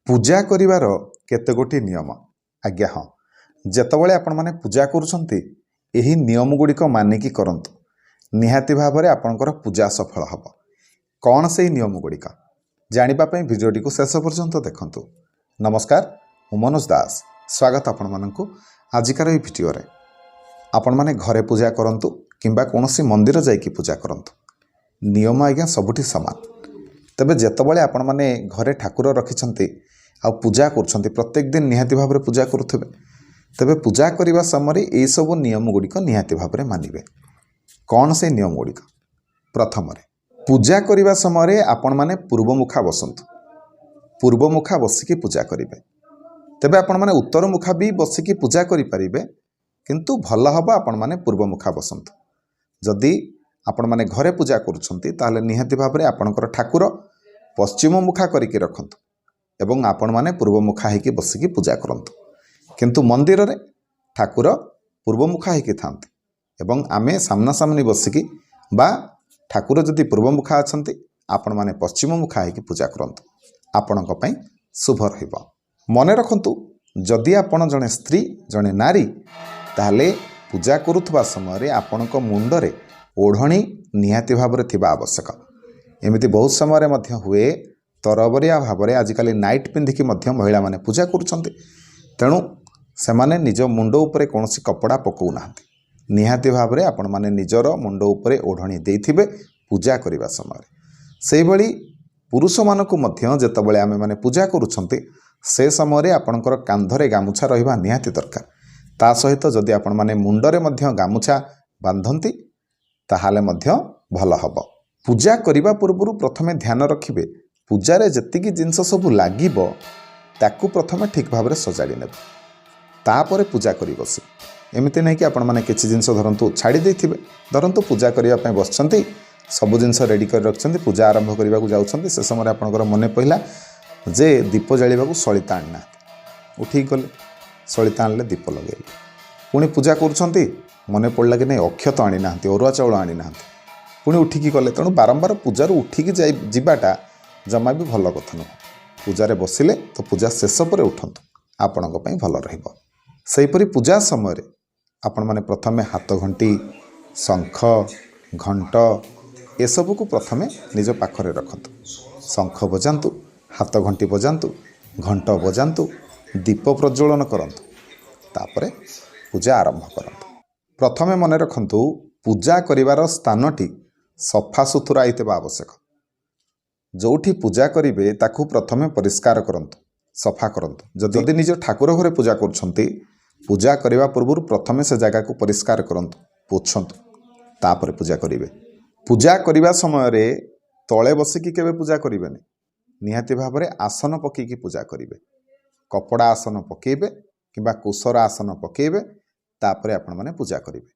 पूजा करिवार केतेगोटी नियम आज्ञा हाँ जेतबले आपण माने पूजा करूछंती एही नियम गुड़िक मानिकी करंतु निहाती भावरे आपणकर पूजा सफल हब। कौन से नियम गुड़िक जानिबा पई भिडियोटी को शेष पर्यंत देखंतु। नमस्कार मु मनोज दास स्वागत आपण मानकु आजिकार एही भिडियो रे। आपण माने घरे पूजा करंतु किंबा कोनोसी मंदिर जाइकी पूजा करंतु नियम आज्ञा सबुठी समान। तबे जेतबले आपण माने घरे ठाकुर रखिछंती आ पूजा करछंती प्रत्येक दिन निहाती भावरे पूजा करुथबे तबे पूजा करिवा समय एई सब नियम गुड़िक निहाती भावरे मानिबे। कौन से नियम गुड़िक प्रथम पूजा करिवा समय आपण माने पूर्वमुखा बसंतु। पूर्वमुखा बसिकी पूजा करिवे तबे आपण माने उत्तर मुखा भी बसिकी पूजा करि परिबे किंतु भल हबा आपण माने पूर्वमुखा बसंतु। जदि आपण माने घरे पूजा करूछंती ताले निहाती भावरे आपणकर ठाकुर पश्चिम मुखा करिके रखंतु एवं आपण माने पूर्वमुखा हेकी बसिकी पूजा करंतु। किंतु मंदिर रे ठाकुर पूर्वमुखा हेकी थांती एवं आमे सामना सामनी बसिकी बा ठाकुर जदि पूर्वमुखा अछंती आपण माने पश्चिम मुखा हेकी पूजा करंतु आपणक पई शुभ रहिबो। मने रखंतु जदि आपण जने स्त्री जने नारी ताले पूजा करुथबा समय रे आपणक मुंडरे ओढ़णी निहाती भावरे थिबा आवश्यक। एमिति बहुत समय मध्य हुए तरबरिया भावरे आजिकाली नाइट पिंधिकी मध्य महिला माने पूजा करुछंती तेणु सेमाने निज मुंड उपरे कोनोसी कपड़ा पकौ नाहंती। निहाती भावरे आपण माने निजर मुंड उपरे ओढ़णी देइथिबे पूजा करिवा समय। सेहि भली पुरुष मानकु मध्य जेतबेले आमे माने पूजा करुछंती से समय आपणकर कांधरे गामुछा रहिबा निहाती दरकार। ता सहित जदि आपण माने मुंडरे मध्य गामुछा बांधंती ताहाले मध्य भल हब। पूजा करिबा पूर्वरु प्रथमे ध्यान रखिबे पूजारे जतिकी जिनस सब लागिबो ताकू प्रथमे ठीक भाव सजाड़ी ने तापर पूजा करी बसी। एमती नहीं कि आपण माने किछि जिनस धरंतु छाड़ी देथिबे धरंतु पूजा करिया पय बसछंती सब जिनस रेडी कर रखछंती पूजा आरंभ करिबा को जाउछंती से समय आपणकर मने पहिला जे दीप जालिबा को सळिता आनना उठी गले सळिता आनले दीप लगेले पुणी पूजा करूछंती मने पड़ला कि नहीं अक्षत आनी ना अरुआ चाउल आनी ना पुणी उठिकी गले तेणु बारंबार पूजार उठिकी जावाटा जमा भी भल कथा नुह। पूजारे बसिले तो पूजा शेष पर उठंतु आपणक पई भल रहिबो। सेहीपरि पूजा समय आपण माने प्रथमे हाथ घंटी शंख घंट ए सब को प्रथमे निज पाखरे रखंतु। शंख बजांतु हाथ घंटी बजांतु घंट बजांतु दीप प्रज्वलन करंतु तापरे पूजा आरंभ करंतु। प्रथमे मने रखंतु पूजा करिवार स्थानटी सफा सुथुरा आइतेबा आवश्यक। जोठी पूजा करिवे ताकू प्रथमे परिष्कार करंतु सफा करंतु। जदि निज ठाकुर घरे पूजा करछंती पूजा करिवा पूर्व प्रथमे से जगह को परिष्कार करंतु पोछंतु तापर पूजा करिवे। पूजा करिवा समय रे तळे बसिकी केबे पूजा करिवेनी निहाती भावरे आसन पकीकी पूजा करिवे। कपड़ा आसन पकेबे किबा कुसर आसन पकेबे तापरे आपण माने पूजा करिवे।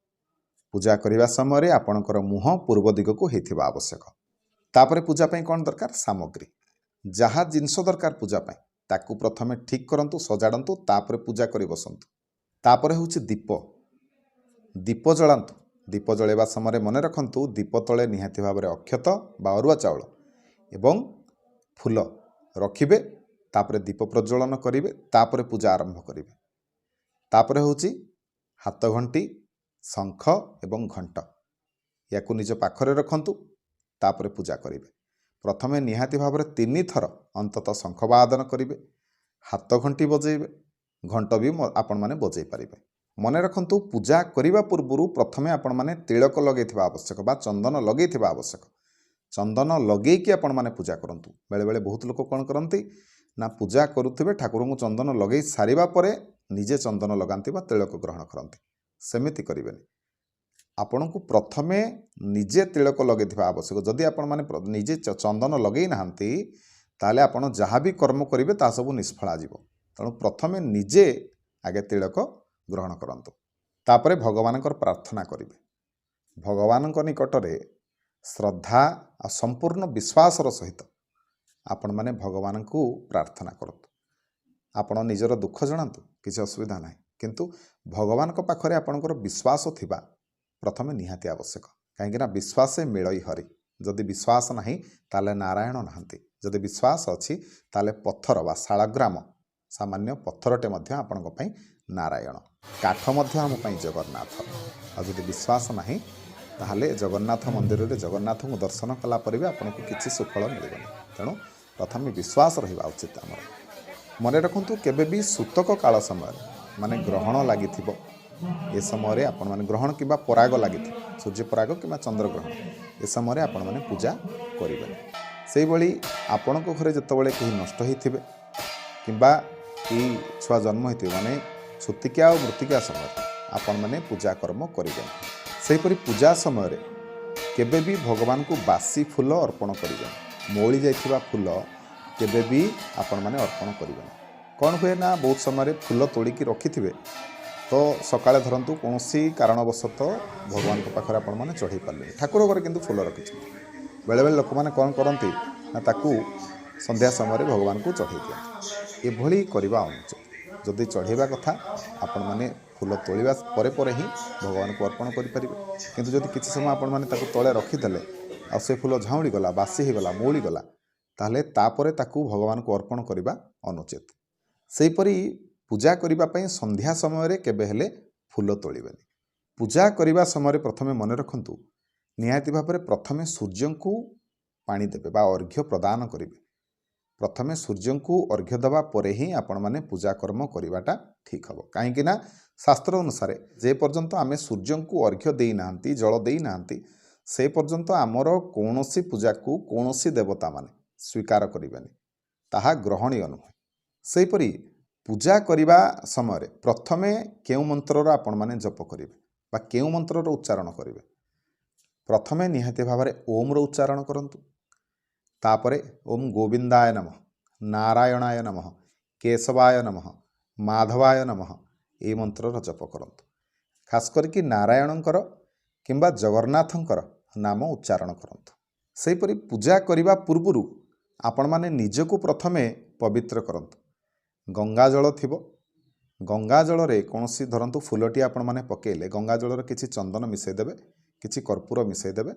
पूजा करिवा समय रे आपणकर मुह पूर्व दिग को हेथिबा आवश्यक। तापरे पूजा पई कोन दरकार सामग्री जहा जिनस दरकार पूजा पई ताकू प्रथमे ठीक करंतु सजाडंतु तापरे पूजा करि बसंतु। तापरे होछि दीप दीप जलांतु। दीप जळेबा समय मने रखंतु दीप तळे निहाती भावरे अक्षत बा अरुआ चाउल एवं फूल रखिबे तापरे दीप प्रज्वलन करिवे तापरे पूजा आरंभ करिवे। तापरे होछि हाथ घंटी शंख एवं घंट याकू निज पाखरे रखंतु तापरे पूजा करिवे। प्रथमे निहाती भावरे 3 थर अंततः शंख वादन करिवे हाथ घंटी बजेइबे घंट भी आपण माने बजेइ पारिबे। मने रखंतु पूजा करिवा पूर्वरु प्रथमे आपण माने तिलक लगेइथिबा आवश्यक बा चंदन लगेइथिबा आवश्यक। चंदन लगेइकी आपण माने पूजा करंतु। बेले बेले बहुत लोक कोन करंती ना पूजा करुथिबे ठाकुर को चंदन लगेइ सारिबा परे निजे चंदन लगांती बा तिलक ग्रहण करंती सेमिति करिवेनी। आपण को प्रथमे निजे तिलक लगेइथिबा आवश्यक। जदि आपण माने निजे चंदन लगेइ नाहंती ताले आपण जहाँ भी कर्म करिवे ता सब निष्फला जीवो। तेणु प्रथमे निजे आगे तिलक ग्रहण करंतु तापरे भगवानकर प्रार्थना करिवे। भगवानक निकटरे श्रद्धा आ संपूर्ण विश्वासर सहित आपण माने भगवान को प्रार्थना करतु। आपण निजर दुख जणांतु किसी असुविधा नाही किंतु भगवान को पाखरे आपणकर विश्वास थिबा प्रथमे निहाती आवश्यक। कहीं विश्वास मिलई हरि जदि विश्वास नहीं ताले नारायण नाहंती जदि विश्वास अच्छी ताले पत्थर बा शालग्राम सामान्य पत्थरटे मध्य आपणक पई नारायण काठ मध्य आम पई जगन्नाथ आ जदि विश्वास नहीं ताहले जगन्नाथ मंदिर रे जगन्नाथ को दर्शन कला पर भी आपको किसी सुफल मिलबनी तेणु प्रथम विश्वास रहिबा उचित आमर मन रखु केबे भी सूतक काल समय माने ग्रहण लगी ए समय आपण माने ग्रहण किंबा पराग लगी सूर्य पराग कि चंद्र ग्रहण ए समय आपण माने पूजा करेंगे से भली आपण घरे जितेबाला कहीं नष्ट होते किंबा छुआ जन्म होते माने छुतिका और मृतिका समय आपण माने पूजा कर्म करेंगे सेहीपरि पूजा समय केबे भी भगवान को बासी फूल अर्पण करेंगे मौली जाइथिबा फूल केबे भी आपण माने अर्पण करेंगे कौन हुए ना बहुत समय फूल तोड़िकी रखिथिबे तो सकाଳେ ଧରନ୍ତୁ କୌଣସି କାରଣବଶତଃ ଭଗବାନଙ୍କ ପାଖରେ ଆପଣମାନେ ଚଢ଼େଇ ପାରିଲେନି ଠାକୁର ଘରେ କିନ୍ତୁ ଫୁଲ ରଖିଛନ୍ତି ବେଳେବେଳେ ଲୋକମାନେ କ'ଣ କରନ୍ତି ନା ତାକୁ ସନ୍ଧ୍ୟା ସମୟରେ ଭଗବାନଙ୍କୁ ଚଢ଼େଇ ଦିଅନ୍ତି ଏଭଳି କରିବା ଅନୁଚିତ ଯଦି ଚଢ଼େଇବା କଥା ଆପଣମାନେ ଫୁଲ ତୋଳିବା ପରେ ପରେ ହିଁ ଭଗବାନଙ୍କୁ ଅର୍ପଣ କରିପାରିବେ କିନ୍ତୁ ଯଦି କିଛି ସମୟ ଆପଣମାନେ ତାକୁ ତଳେ ରଖିଦେଲେ ଆଉ ସେ ଫୁଲ ଝାଉଁଳି ଗଲା ବାସି ହେଇଗଲା ମଉଳି ଗଲା ତାହେଲେ ତାପରେ ତାକୁ ଭଗବାନଙ୍କୁ ଅର୍ପଣ କରିବା ଅନୁଚିତ ସେହିପରି पूजा करने संध्या समय केबे हेले फूल तोड़े पूजा करने समय प्रथमे मन रखु निहाती भाव में प्रथमे सूर्य को पानी देवे बा अर्घ्य प्रदान करेंगे प्रथमे सूर्य को अर्घ्य देवा परे ही आपण माने पूजा कर्म करवाटा ठीक हम कहीं शास्त्र अनुसार जे पर्यंत आमे सूर्य को अर्घ्य देना जल देना से पर्यंत आमर कौन पूजा को कौन देवता माने स्वीकार करेंगे ताहा ग्रहणीय नुहे सेहीपरि पूजा करने समय प्रथमे केउ मंत्रर आपण माने जप करेंगे बा केउ मंत्रर उच्चारण करेंगे प्रथमे निहाती भाव में ओम रो उच्चारण करंतु तापरे ओम गोविंदाय नमः नारायणाय नमः केशवाय नमः माधवाय नमः ए मंत्रर जप करंतु खास करके नारायणंकर किंबा जगन्नाथंकर नाम उच्चारण करंतु सेहीपरि पूजा करने पूर्वरु आपण माने निजको प्रथमे पवित्र करंतु गंगा जल थिबो गंगा जल रे कौनसी धरंतु फूलटी आपण माने पकेले गंगा जल रे किछि चंदन मिसई देबे किछि कर्पूर मिसई देबे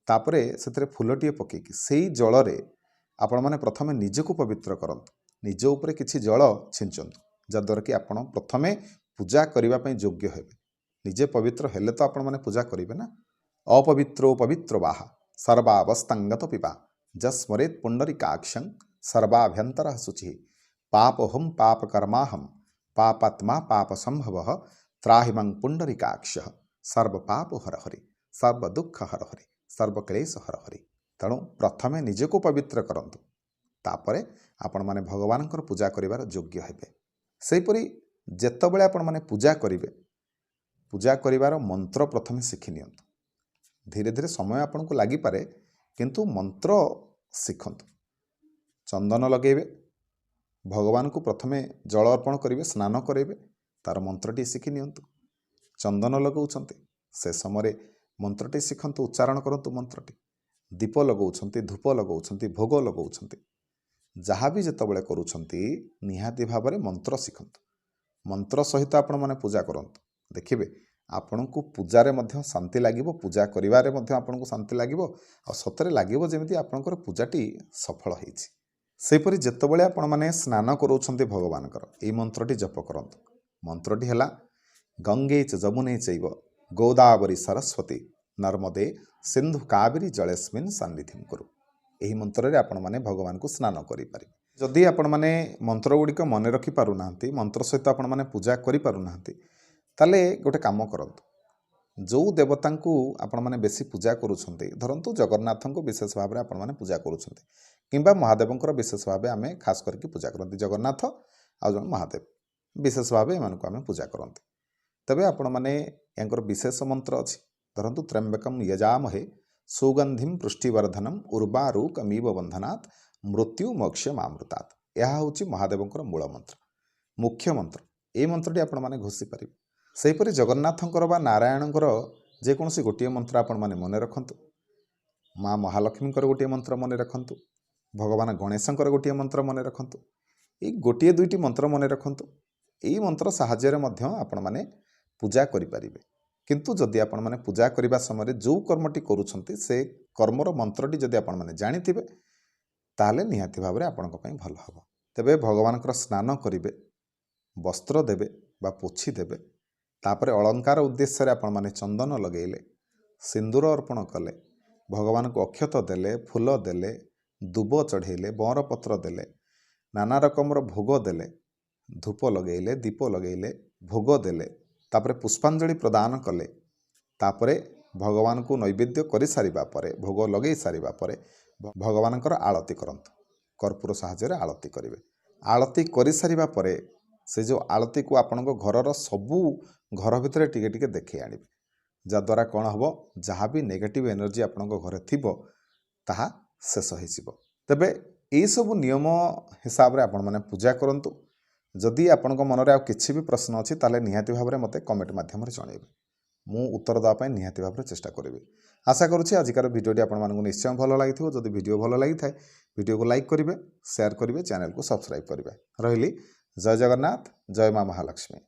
तापरे सेतरे फूलटी पकेकी सेही जल रे आपण माने प्रथमे निजको पवित्र करंतु निज उपरे किछि जल छिंचंतु जद्वारा कि आपण प्रथमे पूजा करबा पई योग्य हेबे निजे पवित्र हेले तो आपण माने पूजा करिवे ना अपवित्रो पवित्र वाह सर्वावस्थांगत पिबा जस्मरेत पुंडरीकाक्षं सर्वाभ्यंतर शुचि पापहम पाप कर्माहम पापात्मा पाप संभव त्राहिमं पुंडरीकाक्ष सर्व पाप हर हरि सर्व दुख हर हरि सर्व क्लेश हर हरि तेणु प्रथमे निजको पवित्र करंतु तापरे आपण माने भगवानकर पूजा करिवार योग्य हेबे सेहीपरि जेतबेले आपण माने पूजा करिवे पूजा करिवार मंत्र प्रथमे शिखि नियंतु धीरे धीरे समय आपनको लागि पारे किंतु मंत्र शिखंतु चंदन लगेबे भगवान को प्रथमे जल अर्पण करेंगे स्नान करेंगे तार मंत्रटी शिखि नियंतु चंदन लगाउछंती से समय मंत्रटी शिखंतु उच्चारण करंतु मंत्रटी दीप लगाउछंती धूप लगाउछंती भोग लगाउछंती जहाँ भी जेतबेले करूछंती निहाती भाव में मंत्र शिखंतु मंत्र सहित आपण माने पूजा करंतु देखिबे आपनकु पूजारे मध्य शांति लागिबो पूजा करिवारे मध्य आपनकु शांति लागिबो आ सतरे लागिबो जेमिति आपनकर पूजाटी सफल होईछि सेहीपरि जेतबेले आपण माने स्नान करूछंती भगवानकर एई मंत्रटी जप करंतु मंत्रटी हैला गंगे च जमुने चैव गोदावरी सरस्वती नर्मदे सिंधु कावेरी जलेस्मिन् सन्निधिं कुरु एही मंत्र रे आपण माने भगवान को स्नान करि पारि जदि आपण माने मंत्र गुड़िक मन रखि पारु नाहंती मंत्र सहित आपण माने पूजा करि पारु नाहंती ताले गोटे काम करंतु जो देवता को आपण माने बेसी पूजा करूछंती धरंतु जगन्नाथ को विशेष भाव में आपण माने पूजा करूछंती किंबा महादेवंकर विशेष भाव आम खास करके पूजा करते जगन्नाथ आ जन महादेव विशेष भाव एम आम पूजा करते तेबे आपण माने यांकर विशेष मंत्र अच्छी धरतु त्र्यंबकम यजामहे सुगंधिम पुष्टिवर्धनम उर्वारुकमीव बंधनात् मृत्यु मोक्षमामृतात् यह हूँ महादेवंकर मूल मंत्र मुख्य मंत्र ये मंत्रटी आपण माने घोषि पारिबे सेहीपरि जगन्नाथंकर बा नारायणंकर जेकोसी गोटे मंत्र आपण माने मन रखंतु माँ महालक्ष्मींकर गोटे मंत्र मन रखंतु भगवान गणेशंकर गोटे मंत्र मन रखंतु ये गोटे दुईटी मंत्र मन रखंतु यही मंत्र साहाय्य आपण माने पूजा करि पारिबे କିନ୍ତୁ ଯଦି ଆପଣମାନେ ପୂଜା କରିବା ସମୟରେ ଯେଉଁ କର୍ମଟି କରୁଛନ୍ତି ସେ କର୍ମର ମନ୍ତ୍ରଟି ଯଦି ଆପଣମାନେ ଜାଣିଥିବେ ତାହେଲେ ନିହାତି ଭାବରେ ଆପଣଙ୍କ ପାଇଁ ଭଲ ହେବ। ତେବେ ଭଗବାନଙ୍କର ସ୍ନାନ କରିବେ, ବସ୍ତ୍ର ଦେବେ ବା ପୋଛି ଦେବେ, ତାପରେ ଅଳଙ୍କାର ଉଦ୍ଦେଶ୍ୟରେ ଆପଣମାନେ ଚନ୍ଦନ ଲଗାଇଲେ, ସିନ୍ଦୁର ଅର୍ପଣ କଲେ, ଭଗବାନଙ୍କୁ ଅକ୍ଷତ ଦେଲେ, ଫୁଲ ଦେଲେ, ଦୁବ ଚଢ଼େଇଲେ, ବଅଁର ପତ୍ର ଦେଲେ, ନାନା ରକମର ଭୋଗ ଦେଲେ, ଧୂପ ଲଗାଇଲେ, ଦୀପ ଲଗାଇଲେ, ଭୋଗ ଦେଲେ, ତାପରେ ପୁଷ୍ପାଞ୍ଜଳି ପ୍ରଦାନ କଲେ, ତାପରେ ଭଗବାନଙ୍କୁ ନୈବେଦ୍ୟ କରିସାରିବା ପରେ, ଭୋଗ ଲଗାଇ ସାରିବା ପରେ ଭଗବାନଙ୍କର ଆଳତି କରନ୍ତୁ। କର୍ପୂର ସାହାଯ୍ୟରେ ଆଳତି କରିବେ। ଆଳତି କରିସାରିବା ପରେ ସେ ଯେଉଁ ଆଳତିକୁ ଆପଣଙ୍କ ଘରର ସବୁ ଘର ଭିତରେ ଟିକେ ଟିକେ ଦେଖେଇ ଆଣିବେ, ଯାଦ୍ୱାରା କ'ଣ ହେବ, ଯାହା ବି ନେଗେଟିଭ୍ ଏନର୍ଜି ଆପଣଙ୍କ ଘରେ ଥିବ ତାହା ଶେଷ ହୋଇଯିବ। ତେବେ ଏହିସବୁ ନିୟମ ହିସାବରେ ଆପଣମାନେ ପୂଜା କରନ୍ତୁ। ଯଦି ଆପଣଙ୍କ ମନରେ ଆଉ କିଛି ବି ପ୍ରଶ୍ନ ଅଛି ତାହେଲେ ନିହାତି ଭାବରେ ମୋତେ କମେଣ୍ଟ ମାଧ୍ୟମରେ ଜଣାଇବେ। ମୁଁ ଉତ୍ତର ଦେବା ପାଇଁ ନିହାତି ଭାବରେ ଚେଷ୍ଟା କରିବି। ଆଶା କରୁଛି ଆଜିକାର ଭିଡ଼ିଓଟି ଆପଣମାନଙ୍କୁ ନିଶ୍ଚୟ ଭଲ ଲାଗିଥିବ। ଯଦି ଭିଡ଼ିଓ ଭଲ ଲାଗିଥାଏ ଭିଡ଼ିଓକୁ ଲାଇକ୍ କରିବେ, ସେୟାର କରିବେ, ଚ୍ୟାନେଲକୁ ସବସ୍କ୍ରାଇବ୍ କରିବେ। ରହିଲି। ଜୟ ଜଗନ୍ନାଥ, ଜୟ ମା ମହାଲକ୍ଷ୍ମୀ।